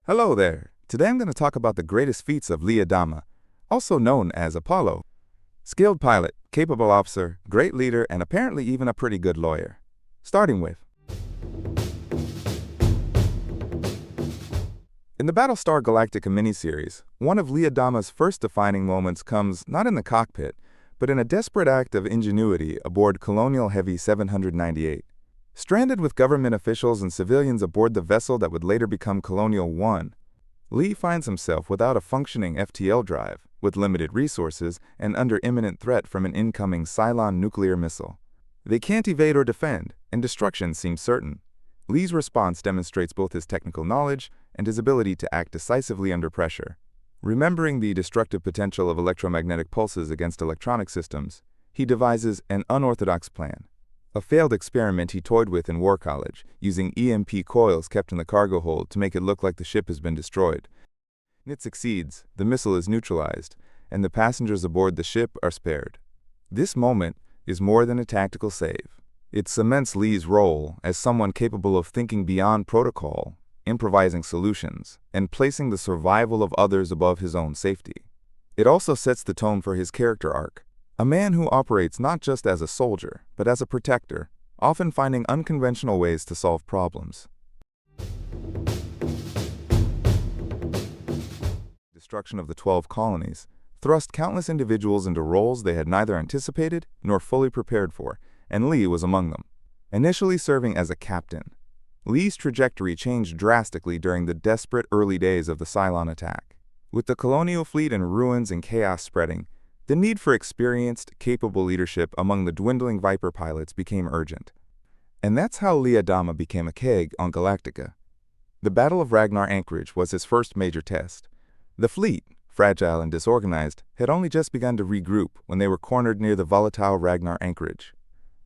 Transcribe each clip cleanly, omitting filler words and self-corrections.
Hello there. Today I'm going to talk about the greatest feats of Adama, also known as Apollo. Skilled pilot, capable officer, great leader, and apparently even a pretty good lawyer. Starting with, in the Battlestar Galactica miniseries, one of Adama's first defining moments comes not in the cockpit, but in a desperate act of ingenuity aboard Colonial Heavy 798. Stranded with government officials and civilians aboard the vessel that would later become Colonial 1, Lee finds himself without a functioning FTL drive, with limited resources, and under imminent threat from an incoming Cylon nuclear missile. They can't evade or defend, and destruction seems certain. Lee's response demonstrates both his technical knowledge and his ability to act decisively under pressure. Remembering the destructive potential of electromagnetic pulses against electronic systems, he devises an unorthodox plan. A failed experiment he toyed with in War College, using EMP coils kept in the cargo hold to make it look like the ship has been destroyed. It succeeds, the missile is neutralized, and the passengers aboard the ship are spared. This moment is more than a tactical save. It cements Lee's role as someone capable of thinking beyond protocol, improvising solutions, and placing the survival of others above his own safety. It also sets the tone for his character arc. A man who operates not just as a soldier, but as a protector, often finding unconventional ways to solve problems. Destruction of the 12 colonies thrust countless individuals into roles they had neither anticipated nor fully prepared for, and Lee was among them. Initially serving as a captain, Lee's trajectory changed drastically during the desperate early days of the Cylon attack. With the colonial fleet in ruins and chaos spreading, the need for experienced, capable leadership among the dwindling Viper pilots became urgent. And that's how Adama became a keg on Galactica. The Battle of Ragnar Anchorage was his first major test. The fleet, fragile and disorganized, had only just begun to regroup when they were cornered near the volatile Ragnar Anchorage.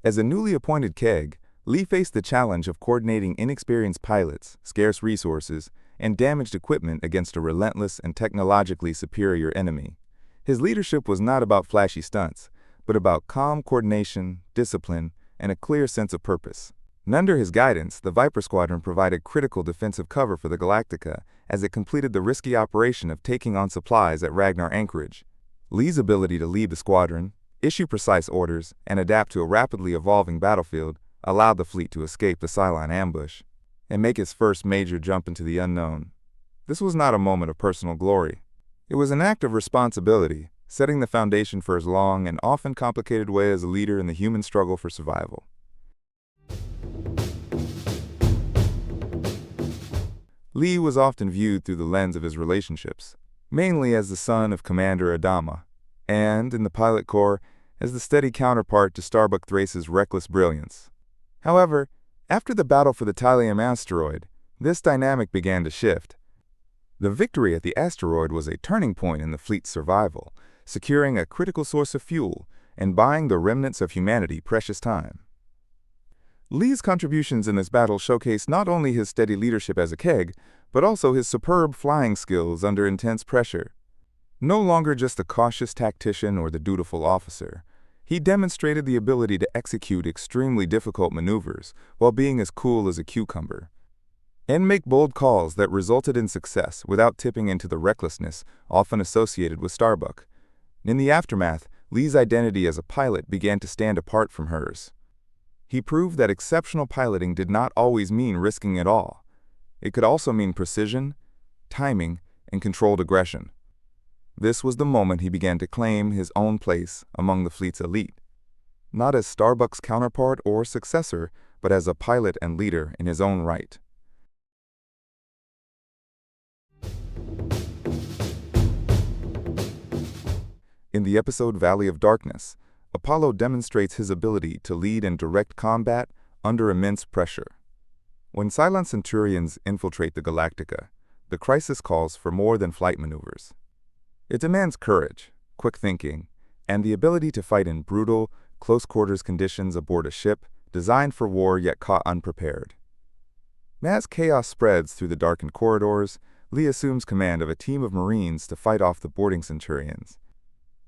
As a newly appointed keg, Lee faced the challenge of coordinating inexperienced pilots, scarce resources, and damaged equipment against a relentless and technologically superior enemy. His leadership was not about flashy stunts, but about calm coordination, discipline, and a clear sense of purpose. And under his guidance, the Viper Squadron provided critical defensive cover for the Galactica as it completed the risky operation of taking on supplies at Ragnar Anchorage. Lee's ability to lead the squadron, issue precise orders, and adapt to a rapidly evolving battlefield allowed the fleet to escape the Cylon ambush and make its first major jump into the unknown. This was not a moment of personal glory. It was an act of responsibility, setting the foundation for his long and often complicated way as a leader in the human struggle for survival. Lee was often viewed through the lens of his relationships, mainly as the son of Commander Adama, and, in the pilot corps, as the steady counterpart to Starbuck Thrace's reckless brilliance. However, after the battle for the Thallium asteroid, this dynamic began to shift. The victory at the asteroid was a turning point in the fleet's survival, securing a critical source of fuel and buying the remnants of humanity precious time. Lee's contributions in this battle showcased not only his steady leadership as a keg, but also his superb flying skills under intense pressure. No longer just the cautious tactician or the dutiful officer, he demonstrated the ability to execute extremely difficult maneuvers while being as cool as a cucumber, and make bold calls that resulted in success without tipping into the recklessness often associated with Starbuck. In the aftermath, Lee's identity as a pilot began to stand apart from hers. He proved that exceptional piloting did not always mean risking it all. It could also mean precision, timing, and controlled aggression. This was the moment he began to claim his own place among the fleet's elite, not as Starbuck's counterpart or successor, but as a pilot and leader in his own right. In the episode Valley of Darkness, Apollo demonstrates his ability to lead in direct combat under immense pressure. When Cylon Centurions infiltrate the Galactica, the crisis calls for more than flight maneuvers. It demands courage, quick thinking, and the ability to fight in brutal, close-quarters conditions aboard a ship designed for war yet caught unprepared. As chaos spreads through the darkened corridors, Lee assumes command of a team of Marines to fight off the boarding Centurions.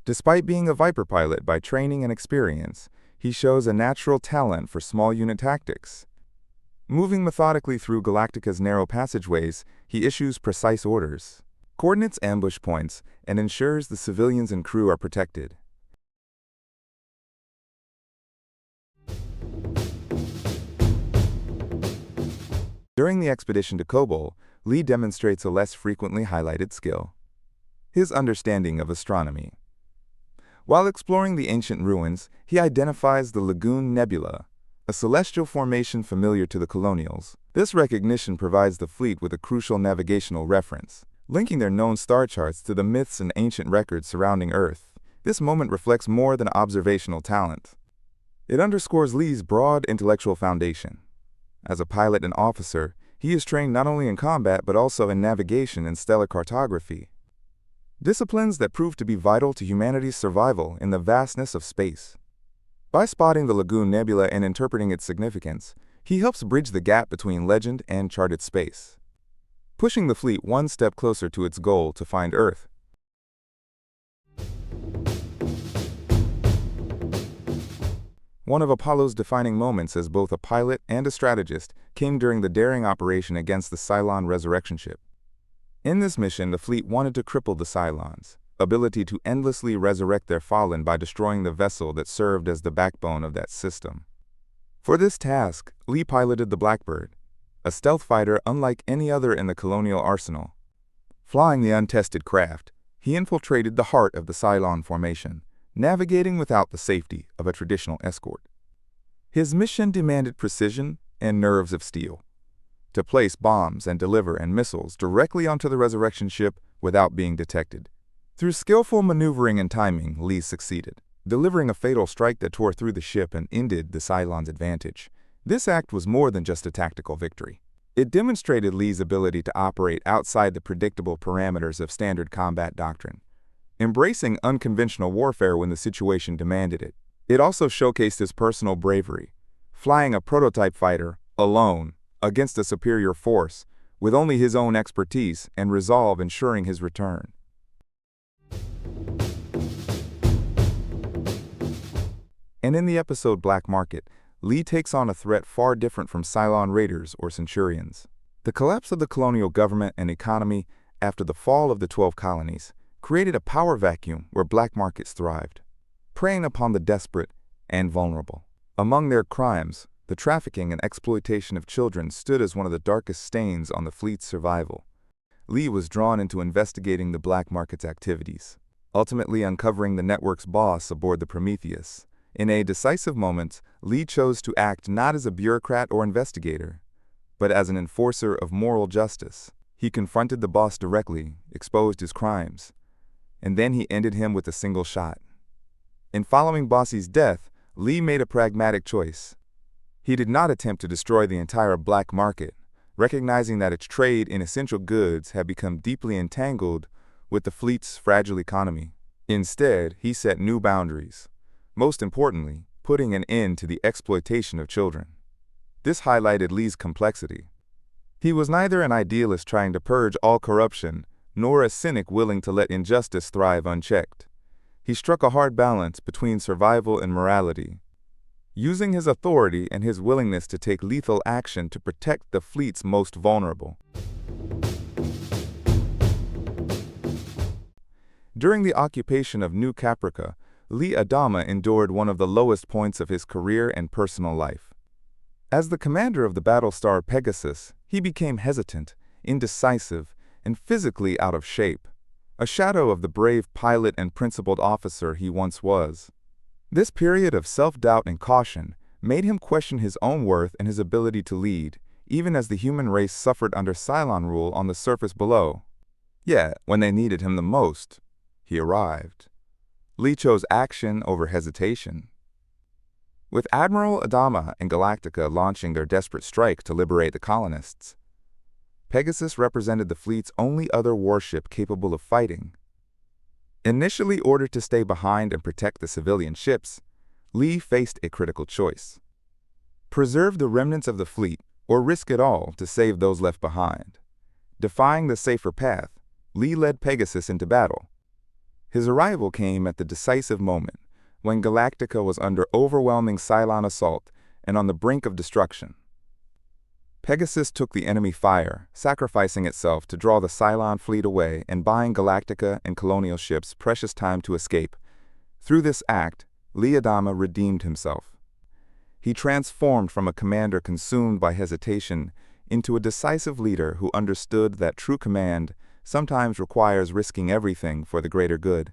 Despite being a Viper pilot by training and experience, he shows a natural talent for small unit tactics. Moving methodically through Galactica's narrow passageways, he issues precise orders, coordinates ambush points, and ensures the civilians and crew are protected. During the expedition to Kobol, Lee demonstrates a less frequently highlighted skill: his understanding of astronomy. While exploring the ancient ruins, he identifies the Lagoon Nebula, a celestial formation familiar to the colonials. This recognition provides the fleet with a crucial navigational reference, linking their known star charts to the myths and ancient records surrounding Earth. This moment reflects more than observational talent. It underscores Lee's broad intellectual foundation. As a pilot and officer, he is trained not only in combat but also in navigation and stellar cartography, disciplines that prove to be vital to humanity's survival in the vastness of space. By spotting the Lagoon Nebula and interpreting its significance, he helps bridge the gap between legend and charted space, pushing the fleet one step closer to its goal to find Earth. One of Apollo's defining moments as both a pilot and a strategist came during the daring operation against the Cylon resurrection ship. In this mission, the fleet wanted to cripple the Cylons' ability to endlessly resurrect their fallen by destroying the vessel that served as the backbone of that system. For this task, Lee piloted the Blackbird, a stealth fighter unlike any other in the colonial arsenal. Flying the untested craft, he infiltrated the heart of the Cylon formation, navigating without the safety of a traditional escort. His mission demanded precision and nerves of steel, to place bombs and deliver missiles directly onto the resurrection ship without being detected. Through skillful maneuvering and timing, Lee succeeded, delivering a fatal strike that tore through the ship and ended the Cylons' advantage. This act was more than just a tactical victory. It demonstrated Lee's ability to operate outside the predictable parameters of standard combat doctrine, embracing unconventional warfare when the situation demanded it. It also showcased his personal bravery, flying a prototype fighter alone against a superior force, with only his own expertise and resolve ensuring his return. And in the episode Black Market, Lee takes on a threat far different from Cylon raiders or Centurions. The collapse of the colonial government and economy after the fall of the 12 colonies created a power vacuum where black markets thrived, preying upon the desperate and vulnerable. Among their crimes, the trafficking and exploitation of children stood as one of the darkest stains on the fleet's survival. Lee was drawn into investigating the black market's activities, ultimately uncovering the network's boss aboard the Prometheus. In a decisive moment, Lee chose to act not as a bureaucrat or investigator, but as an enforcer of moral justice. He confronted the boss directly, exposed his crimes, and then he ended him with a single shot. In following Bossy's death, Lee made a pragmatic choice. He did not attempt to destroy the entire black market, recognizing that its trade in essential goods had become deeply entangled with the fleet's fragile economy. Instead, he set new boundaries, most importantly, putting an end to the exploitation of children. This highlighted Lee's complexity. He was neither an idealist trying to purge all corruption, nor a cynic willing to let injustice thrive unchecked. He struck a hard balance between survival and morality, using his authority and his willingness to take lethal action to protect the fleet's most vulnerable. During the occupation of New Caprica, Lee Adama endured one of the lowest points of his career and personal life. As the commander of the Battlestar Pegasus, he became hesitant, indecisive, and physically out of shape, a shadow of the brave pilot and principled officer he once was. This period of self-doubt and caution made him question his own worth and his ability to lead, even as the human race suffered under Cylon rule on the surface below. Yet, when they needed him the most, he arrived. Lee chose action over hesitation. With Admiral Adama and Galactica launching their desperate strike to liberate the colonists, Pegasus represented the fleet's only other warship capable of fighting. Initially ordered to stay behind and protect the civilian ships, Lee faced a critical choice: preserve the remnants of the fleet or risk it all to save those left behind. Defying the safer path, Lee led Pegasus into battle. His arrival came at the decisive moment, when Galactica was under overwhelming Cylon assault and on the brink of destruction. Pegasus took the enemy fire, sacrificing itself to draw the Cylon fleet away and buying Galactica and colonial ships precious time to escape. Through this act, Adama redeemed himself. He transformed from a commander consumed by hesitation into a decisive leader who understood that true command sometimes requires risking everything for the greater good.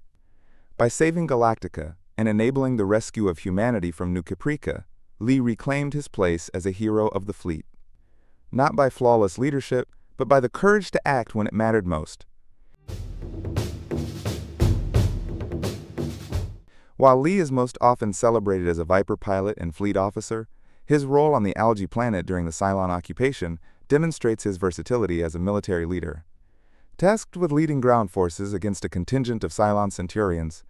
By saving Galactica and enabling the rescue of humanity from New Caprica, Lee reclaimed his place as a hero of the fleet. Not by flawless leadership, but by the courage to act when it mattered most. While Lee is most often celebrated as a Viper pilot and fleet officer, his role on the algae planet during the Cylon occupation demonstrates his versatility as a military leader. Tasked with leading ground forces against a contingent of Cylon Centurions,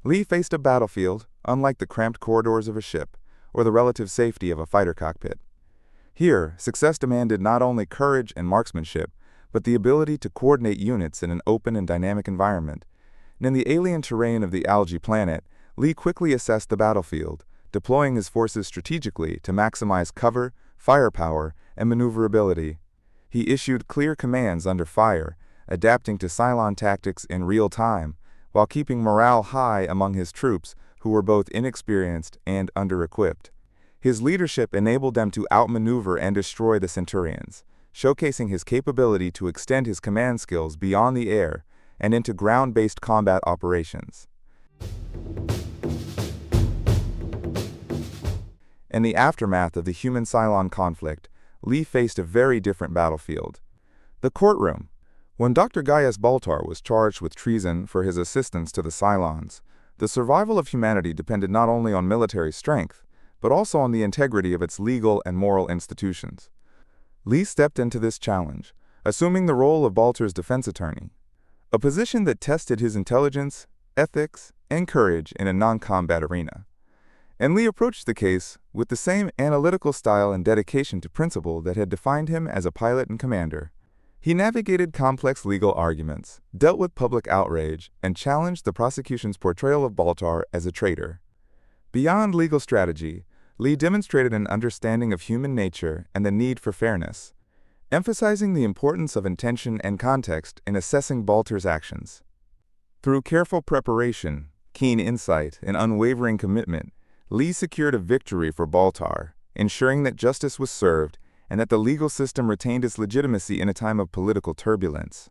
Lee faced a battlefield unlike the cramped corridors of a ship or the relative safety of a fighter cockpit. Here, success demanded not only courage and marksmanship, but the ability to coordinate units in an open and dynamic environment. And in the alien terrain of the algae planet, Lee quickly assessed the battlefield, deploying his forces strategically to maximize cover, firepower, and maneuverability. He issued clear commands under fire, adapting to Cylon tactics in real time, while keeping morale high among his troops who were both inexperienced and under-equipped. His leadership enabled them to outmaneuver and destroy the Centurions, showcasing his capability to extend his command skills beyond the air and into ground-based combat operations. In the aftermath of the human-Cylon conflict, Lee faced a very different battlefield. The courtroom. When Dr. Gaius Baltar was charged with treason for his assistance to the Cylons, the survival of humanity depended not only on military strength, but also on the integrity of its legal and moral institutions. Lee stepped into this challenge, assuming the role of Baltar's defense attorney, a position that tested his intelligence, ethics, and courage in a non-combat arena. And Lee approached the case with the same analytical style and dedication to principle that had defined him as a pilot and commander. He navigated complex legal arguments, dealt with public outrage, and challenged the prosecution's portrayal of Baltar as a traitor. Beyond legal strategy, Lee demonstrated an understanding of human nature and the need for fairness, emphasizing the importance of intention and context in assessing Baltar's actions. Through careful preparation, keen insight, and unwavering commitment, Lee secured a victory for Baltar, ensuring that justice was served and that the legal system retained its legitimacy in a time of political turbulence.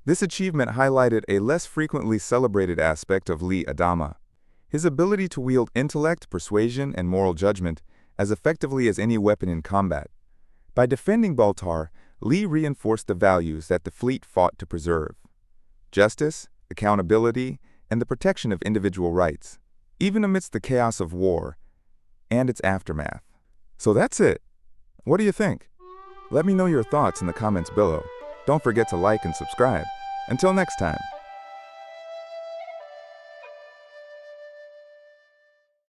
This achievement highlighted a less frequently celebrated aspect of Adama: his ability to wield intellect, persuasion, and moral judgment as effectively as any weapon in combat. By defending Baltar, Lee reinforced the values that the fleet fought to preserve: justice, accountability, and the protection of individual rights, even amidst the chaos of war and its aftermath. So that's it. What do you think? Let me know your thoughts in the comments below. Don't forget to like and subscribe. Until next time.